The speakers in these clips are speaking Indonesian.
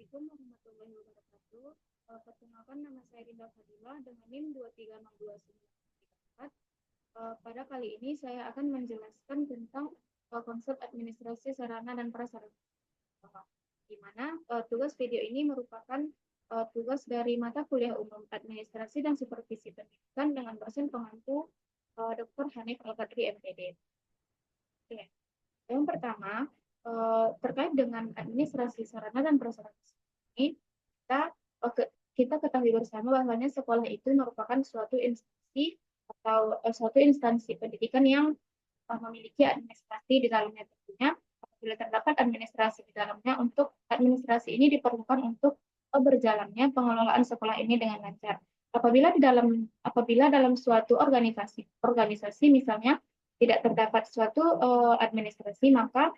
Assalamualaikum warahmatullahi wabarakatuh. Perkenalkan, nama saya Rinda Fadila dengan NIM 2302934. Pada kali ini saya akan menjelaskan tentang konsep administrasi sarana dan prasarana. Di mana tugas video ini merupakan tugas dari mata kuliah umum administrasi dan supervisi pendidikan dengan dosen pengampu Dr. Hanif Al-Qadri MPD. Oke. Yang pertama, terkait dengan administrasi sarana dan prasarana ini, kita ketahui bersama bahwanya sekolah itu merupakan suatu instansi atau suatu instansi pendidikan yang memiliki administrasi di dalamnya. Tentunya apabila terdapat administrasi di dalamnya, untuk administrasi ini diperlukan untuk berjalannya pengelolaan sekolah ini dengan lancar. Apabila dalam suatu organisasi misalnya tidak terdapat suatu administrasi, maka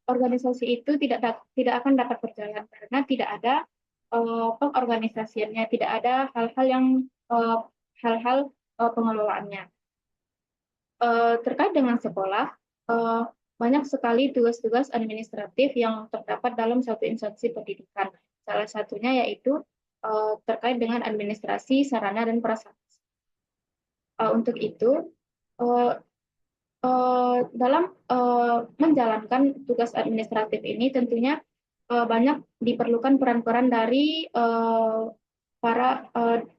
organisasi itu tidak akan dapat berjalan karena tidak ada pengorganisasiannya, tidak ada hal-hal pengelolaannya. Terkait dengan sekolah, banyak sekali tugas-tugas administratif yang terdapat dalam suatu instansi pendidikan. Salah satunya yaitu terkait dengan administrasi sarana dan prasarana. Untuk itu, dalam menjalankan tugas administratif ini tentunya banyak diperlukan peran-peran dari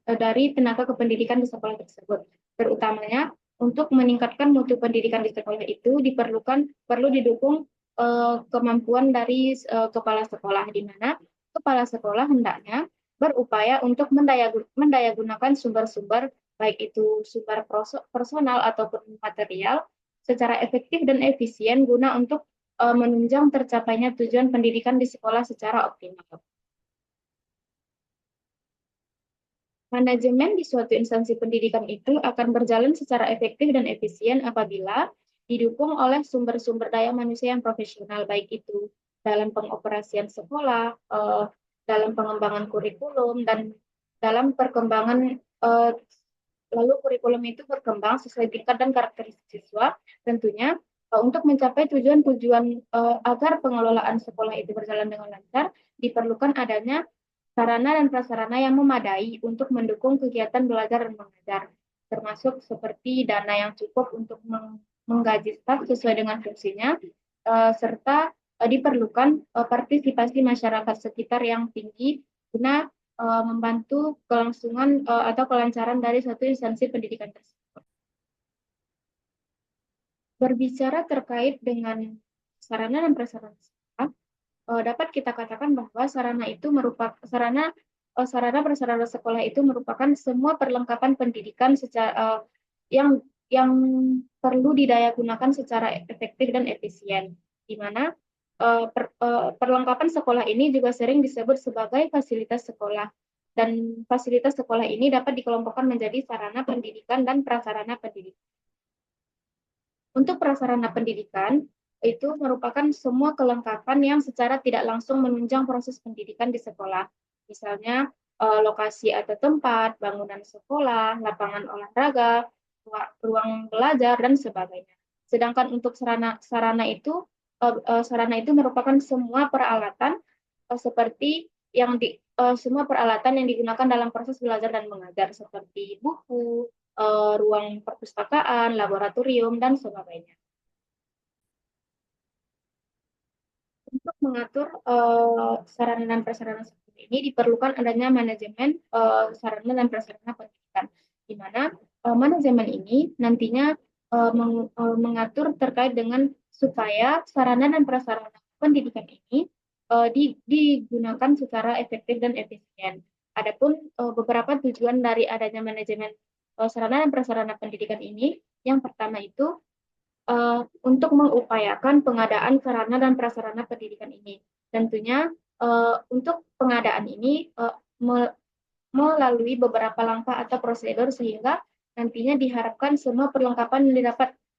dari tenaga kependidikan di sekolah tersebut. Terutamanya untuk meningkatkan mutu pendidikan di sekolah itu perlu didukung kemampuan dari kepala sekolah, di mana kepala sekolah hendaknya berupaya untuk mendayagunakan sumber-sumber, baik itu sumber personal ataupun material, secara efektif dan efisien guna untuk menunjang tercapainya tujuan pendidikan di sekolah secara optimal. Manajemen di suatu instansi pendidikan itu akan berjalan secara efektif dan efisien apabila didukung oleh sumber-sumber daya manusia yang profesional, baik itu dalam pengoperasian sekolah, dalam pengembangan kurikulum, dan dalam perkembangan lalu kurikulum itu berkembang sesuai tingkat dan karakteristik siswa. Tentunya untuk mencapai tujuan-tujuan agar pengelolaan sekolah itu berjalan dengan lancar, diperlukan adanya sarana dan prasarana yang memadai untuk mendukung kegiatan belajar dan mengajar, termasuk seperti dana yang cukup untuk menggaji staf sesuai dengan fungsinya, serta diperlukan partisipasi masyarakat sekitar yang tinggi guna membantu kelangsungan atau kelancaran dari suatu instansi pendidikan tersebut. Berbicara terkait dengan sarana dan prasarana sekolah, dapat kita katakan bahwa sarana prasarana sekolah itu merupakan semua perlengkapan pendidikan yang perlu didayagunakan secara efektif dan efisien, di mana perlengkapan sekolah ini juga sering disebut sebagai fasilitas sekolah, dan fasilitas sekolah ini dapat dikelompokkan menjadi sarana pendidikan dan prasarana pendidikan. Untuk prasarana pendidikan, itu merupakan semua kelengkapan yang secara tidak langsung menunjang proses pendidikan di sekolah. Misalnya lokasi atau tempat, bangunan sekolah, lapangan olahraga, ruang belajar, dan sebagainya. Sedangkan untuk sarana itu merupakan semua peralatan seperti semua peralatan yang digunakan dalam proses belajar dan mengajar, seperti buku, ruang perpustakaan, laboratorium, dan sebagainya. Untuk mengatur sarana dan prasarana seperti ini diperlukan adanya manajemen sarana dan prasarana pendidikan, di mana manajemen ini nantinya mengatur terkait dengan supaya sarana dan prasarana pendidikan ini digunakan secara efektif dan efisien. Adapun beberapa tujuan dari adanya manajemen sarana dan prasarana pendidikan ini, yang pertama itu untuk mengupayakan pengadaan sarana dan prasarana pendidikan ini. Tentunya untuk pengadaan ini melalui beberapa langkah atau prosedur, sehingga nantinya diharapkan semua perlengkapan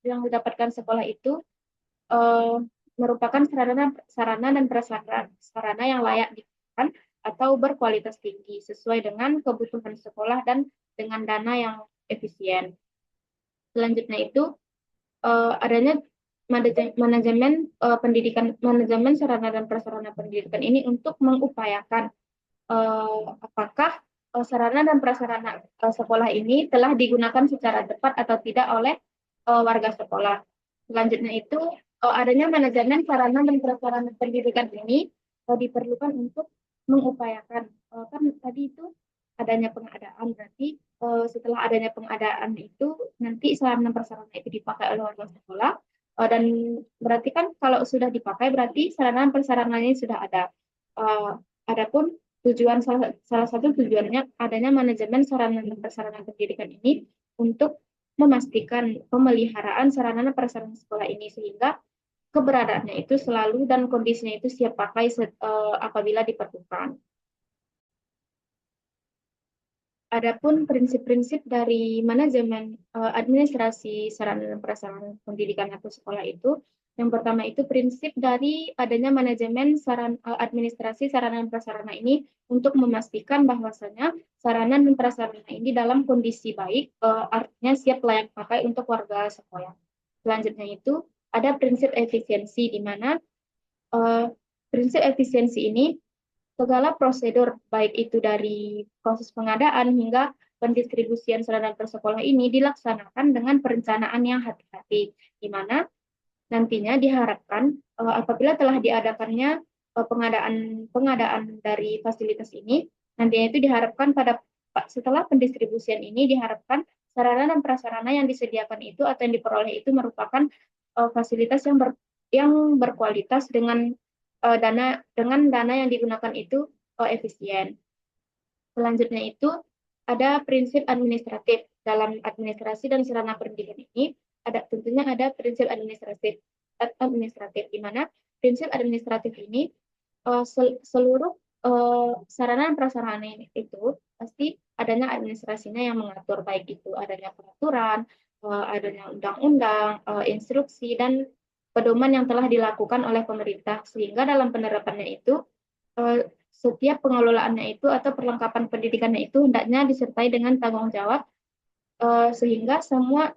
yang didapatkan sekolah itu merupakan sarana dan prasarana yang layak digunakan atau berkualitas tinggi sesuai dengan kebutuhan sekolah dan dengan dana yang efisien. Selanjutnya itu adanya manajemen sarana dan prasarana pendidikan ini untuk mengupayakan apakah sarana dan prasarana sekolah ini telah digunakan secara tepat atau tidak oleh warga sekolah. Selanjutnya itu adanya manajemen sarana dan prasarana pendidikan ini diperlukan untuk mengupayakan kan tadi itu adanya pengadaan, berarti setelah adanya pengadaan itu nanti sarana prasarana itu dipakai oleh warga sekolah, dan berarti kan kalau sudah dipakai berarti sarana prasarananya sudah ada. Adapun salah satu tujuannya adanya manajemen sarana dan prasarana pendidikan ini untuk memastikan pemeliharaan sarana dan prasarana sekolah ini sehingga keberadaannya itu selalu dan kondisinya itu siap pakai apabila diperlukan. Adapun prinsip-prinsip dari manajemen administrasi sarana dan prasarana pendidikan atau sekolah itu, yang pertama itu prinsip dari adanya manajemen administrasi sarana dan prasarana ini untuk memastikan bahwasanya sarana dan prasarana ini dalam kondisi baik, artinya siap layak pakai untuk warga sekolah. Selanjutnya itu ada prinsip efisiensi, di mana prinsip efisiensi ini segala prosedur baik itu dari proses pengadaan hingga pendistribusian sarana persekolah ini dilaksanakan dengan perencanaan yang hati-hati, di mana nantinya diharapkan apabila telah diadakannya pengadaan pengadaan dari fasilitas ini, nantinya itu diharapkan setelah pendistribusian ini diharapkan sarana dan prasarana yang disediakan itu atau yang diperoleh itu merupakan fasilitas yang berkualitas dengan dana yang digunakan itu efisien. Selanjutnya itu ada prinsip administratif. Dalam administrasi dan sarana pendidikan ini tentunya ada prinsip administratif di mana prinsip administratif ini seluruh sarana dan prasarana itu pasti adanya administrasinya yang mengatur, baik itu adanya peraturan, adanya undang-undang, instruksi dan pedoman yang telah dilakukan oleh pemerintah, sehingga dalam penerapannya itu setiap pengelolaannya itu atau perlengkapan pendidikannya itu hendaknya disertai dengan tanggung jawab, sehingga semua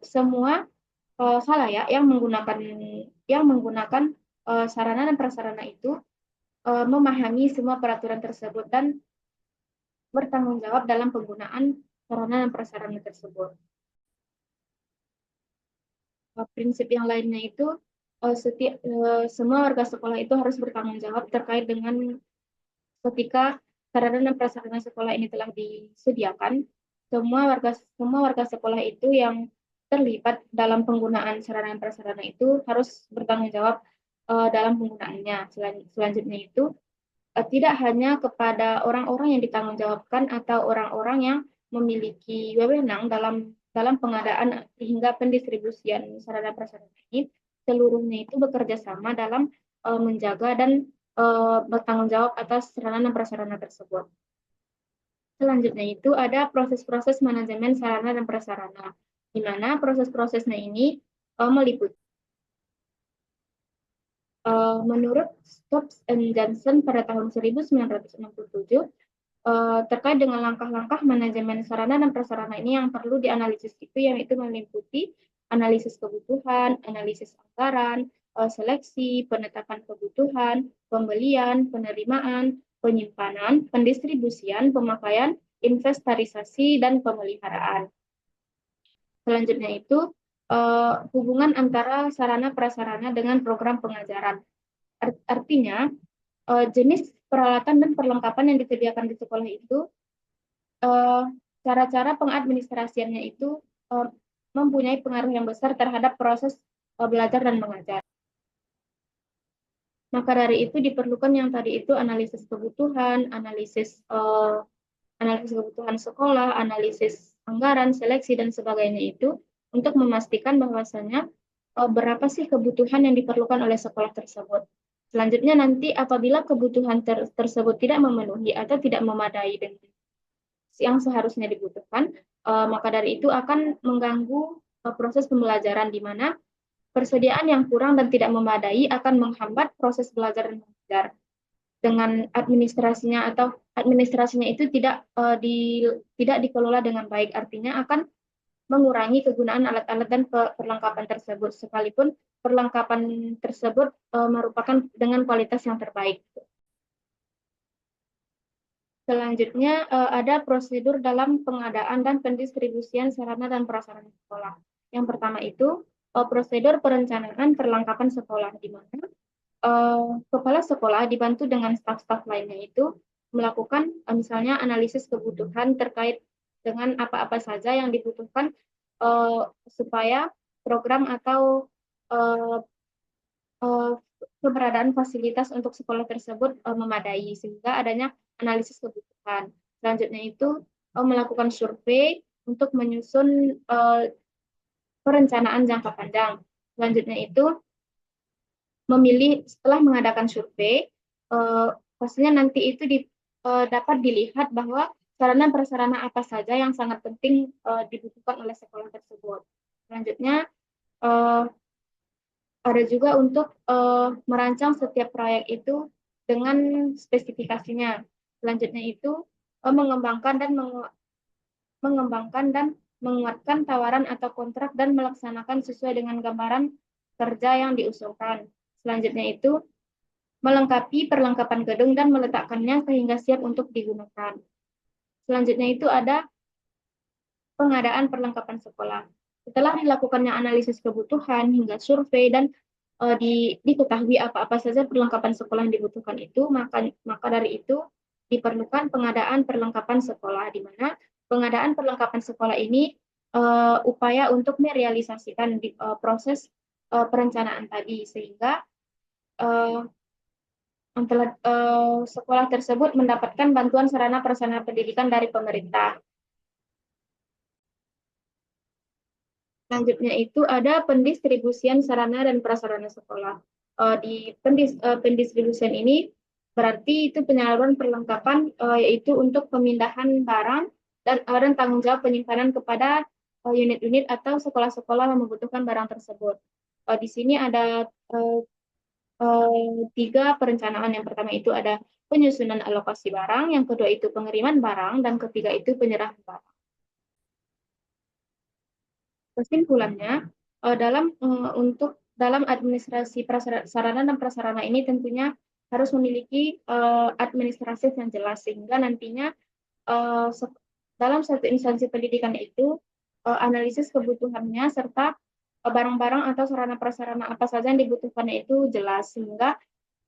khalayak yang menggunakan sarana dan prasarana itu memahami semua peraturan tersebut dan bertanggung jawab dalam penggunaan sarana dan prasarana tersebut. Prinsip yang lainnya itu semua warga sekolah itu harus bertanggung jawab terkait dengan ketika sarana dan prasarana sekolah ini telah disediakan, semua warga sekolah itu yang terlibat dalam penggunaan sarana dan prasarana itu harus bertanggung jawab dalam penggunaannya. Selanjutnya itu tidak hanya kepada orang-orang yang ditanggungjawabkan atau orang-orang yang memiliki wewenang dalam pengadaan hingga pendistribusian sarana prasarana ini, seluruhnya itu bekerja sama dalam menjaga dan bertanggung jawab atas sarana dan prasarana tersebut. Selanjutnya itu ada proses-proses manajemen sarana dan prasarana, di mana proses-prosesnya ini meliputi menurut Stobbs and Johnson pada tahun 1967 terkait dengan langkah-langkah manajemen sarana dan prasarana ini yang perlu dianalisis itu yaitu meliputi analisis kebutuhan, analisis anggaran, seleksi, penetapan kebutuhan, pembelian, penerimaan, penyimpanan, pendistribusian, pemakaian, inventarisasi, dan pemeliharaan. Selanjutnya itu hubungan antara sarana prasarana dengan program pengajaran. Artinya jenis peralatan dan perlengkapan yang disediakan di sekolah itu cara-cara pengadministrasiannya itu mempunyai pengaruh yang besar terhadap proses belajar dan mengajar. Maka dari itu diperlukan yang tadi itu analisis kebutuhan, analisis kebutuhan sekolah, analisis anggaran, seleksi dan sebagainya itu untuk memastikan bahwasanya berapa sih kebutuhan yang diperlukan oleh sekolah tersebut. Selanjutnya nanti apabila kebutuhan tersebut tidak memenuhi atau tidak memadai dengan yang seharusnya dibutuhkan, maka dari itu akan mengganggu proses pembelajaran, di mana persediaan yang kurang dan tidak memadai akan menghambat proses belajar dan mengajar. Dengan administrasinya itu tidak dikelola dengan baik, artinya akan mengurangi kegunaan alat-alat dan perlengkapan tersebut, sekalipun perlengkapan tersebut merupakan dengan kualitas yang terbaik. Selanjutnya, ada prosedur dalam pengadaan dan pendistribusian sarana dan prasarana sekolah. Yang pertama itu prosedur perencanaan perlengkapan sekolah, di mana kepala sekolah dibantu dengan staf-staf lainnya itu melakukan misalnya analisis kebutuhan terkait dengan apa-apa saja yang dibutuhkan supaya program atau uh, uh, keberadaan fasilitas untuk sekolah tersebut memadai, sehingga adanya analisis kebutuhan. Selanjutnya itu melakukan survei untuk menyusun perencanaan jangka panjang. Selanjutnya itu memilih setelah mengadakan survei, pastinya nanti itu dapat dilihat bahwa sarana prasarana apa saja yang sangat penting dibutuhkan oleh sekolah tersebut. Selanjutnya ada juga untuk merancang setiap proyek itu dengan spesifikasinya. Selanjutnya itu mengembangkan dan menguatkan tawaran atau kontrak dan melaksanakan sesuai dengan gambaran kerja yang diusulkan. Selanjutnya itu melengkapi perlengkapan gedung dan meletakkannya sehingga siap untuk digunakan. Selanjutnya itu ada pengadaan perlengkapan sekolah. Setelah dilakukannya analisis kebutuhan hingga survei dan diketahui apa-apa saja perlengkapan sekolah yang dibutuhkan itu, maka dari itu diperlukan pengadaan perlengkapan sekolah, di mana pengadaan perlengkapan sekolah ini upaya untuk merealisasikan proses perencanaan tadi, sehingga sekolah tersebut mendapatkan bantuan sarana prasarana pendidikan dari pemerintah. Selanjutnya itu ada pendistribusian sarana dan prasarana sekolah. Di pendistribusian ini berarti itu penyaluran perlengkapan yaitu untuk pemindahan barang dan tanggung jawab penyimpanan kepada unit-unit atau sekolah-sekolah yang membutuhkan barang tersebut. Di sini ada 3 perencanaan. Yang pertama itu ada penyusunan alokasi barang, yang kedua itu pengiriman barang, dan ketiga itu penyerahan barang. Kesimpulannya, dalam administrasi sarana dan prasarana ini tentunya harus memiliki administrasi yang jelas, sehingga nantinya dalam satu instansi pendidikan itu analisis kebutuhannya serta barang-barang atau sarana prasarana apa saja yang dibutuhkannya itu jelas, sehingga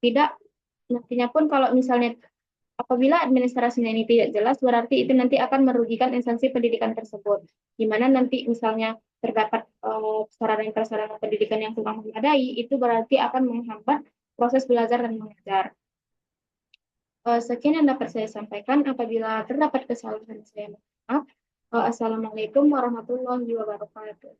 tidak nantinya pun kalau misalnya apabila administrasinya ini tidak jelas, berarti itu nanti akan merugikan instansi pendidikan tersebut, di mana nanti misalnya terdapat sarana dan prasarana pendidikan yang kurang memadai, itu berarti akan menghambat proses belajar dan mengajar. Sekian yang dapat saya sampaikan. Apabila terdapat kesalahan, saya mohon maaf. Assalamualaikum warahmatullahi wabarakatuh.